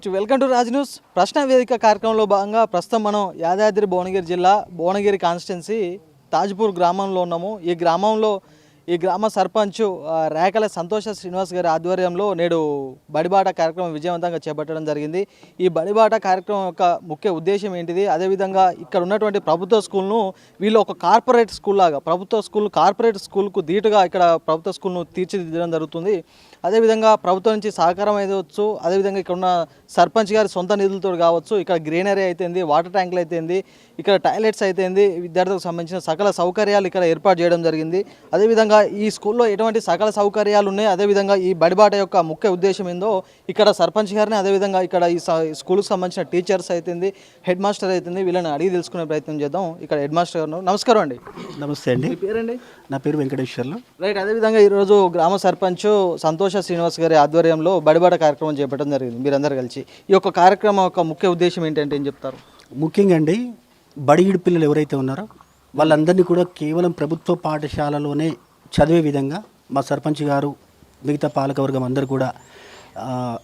Welcome to Raj news. ప్రశ్న వేదిక కార్యక్రమంలో భాగంగా ప్రస్తుతం మనం యాదాద్రి భువనగిరి జిల్లా భువనగిరి కాన్స్టిట్యున్సీ తాజ్పూర్ గ్రామంలో ఉన్నాము. ఈ గ్రామ సర్పంచ్ రేకల సంతోష శ్రీనివాస్ గారి ఆధ్వర్యంలో నేడు బడిబాట కార్యక్రమం విజయవంతంగా చేపట్టడం జరిగింది. ఈ బడిబాట కార్యక్రమం యొక్క ముఖ్య ఉద్దేశం ఏంటిది, అదేవిధంగా ఇక్కడ ఉన్నటువంటి ప్రభుత్వ స్కూల్ను వీళ్ళు ఒక కార్పొరేట్ స్కూల్ లాగా కార్పొరేట్ స్కూల్కు ధీటుగా ఇక్కడ ప్రభుత్వ స్కూల్ను తీర్చిదిద్దడం జరుగుతుంది. అదేవిధంగా ప్రభుత్వం నుంచి సహకారం అయ్యవచ్చు, అదేవిధంగా ఇక్కడ ఉన్న సర్పంచ్ గారి సొంత నిధులతో కావచ్చు, ఇక్కడ గ్రీనరీ అయితేంది, వాటర్ ట్యాంకులు అయితేంది, ఇక్కడ టాయిలెట్స్ అయితేంది, విద్యార్థులకు సంబంధించిన సకల సౌకర్యాలు ఇక్కడ ఏర్పాటు చేయడం జరిగింది. అదేవిధంగా ఈ స్కూల్లో ఎటువంటి సకల సౌకర్యాలు ఉన్నాయి, అదేవిధంగా ఈ బడిబాట యొక్క ముఖ్య ఉద్దేశం ఏందో ఇక్కడ సర్పంచ్ గారిని, అదేవిధంగా ఇక్కడ ఈ స్కూల్కి సంబంధించిన టీచర్స్ అయితేంది, హెడ్ మాస్టర్ అయితేంది, వీళ్ళని అడిగి తెలుసుకునే ప్రయత్నం చేద్దాం. ఇక్కడ హెడ్ మాస్టర్ గారు నమస్కారం అండి. నమస్తే అండి. మీ పేరండి? నా పేరు వెంకటేశ్వర్లు. రైట్. అదేవిధంగా ఈరోజు గ్రామ సర్పంచ్ సంతోష శ్రీనివాస్ గారి ఆధ్వర్యంలో బడిబాట కార్యక్రమం చేపట్టడం జరిగింది మీరందరూ కలిసి. ఈ యొక్క కార్యక్రమం యొక్క ముఖ్య ఉద్దేశం ఏంటంటే ఏం చెప్తారు? ముఖ్యంగా అండి, బడిగిడి పిల్లలు ఎవరైతే ఉన్నారో వాళ్ళందరినీ కూడా కేవలం ప్రభుత్వ పాఠశాలలోనే చదివే విధంగా మా సర్పంచ్ గారు, మిగతా పాలకవర్గం అందరూ కూడా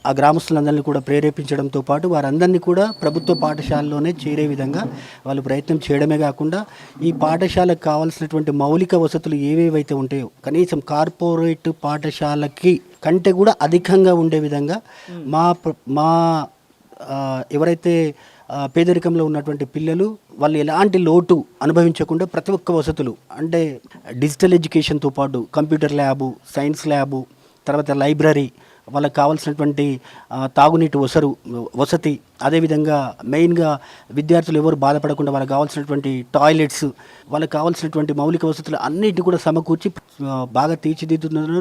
ఆ గ్రామస్తులందరినీ కూడా ప్రేరేపించడంతో పాటు వారందరినీ కూడా ప్రభుత్వ పాఠశాలలోనే చేరే విధంగా వాళ్ళు ప్రయత్నం చేయడమే కాకుండా ఈ పాఠశాలకు కావాల్సినటువంటి మౌలిక వసతులు ఏవేవైతే ఉంటాయో కనీసం కార్పొరేట్ పాఠశాలకి కంటే కూడా అధికంగా ఉండే విధంగా మా ఎవరైతే పేదరికంలో ఉన్నటువంటి పిల్లలు వాళ్ళు ఎలాంటి లోటు అనుభవించకుండా ప్రతి ఒక్క వసతులు అంటే డిజిటల్ ఎడ్యుకేషన్తో పాటు కంప్యూటర్ ల్యాబు, సైన్స్ ల్యాబు, తర్వాత లైబ్రరీ, వాళ్ళకి కావాల్సినటువంటి తాగునీటి వసతి, అదేవిధంగా మెయిన్గా విద్యార్థులు ఎవరు బాధపడకుండా వాళ్ళకి కావాల్సినటువంటి టాయిలెట్స్, వాళ్ళకి కావాల్సినటువంటి మౌలిక వసతులు అన్నిటిని కూడా సమకూర్చి బాగా తీర్చిదిద్దుతున్నారు.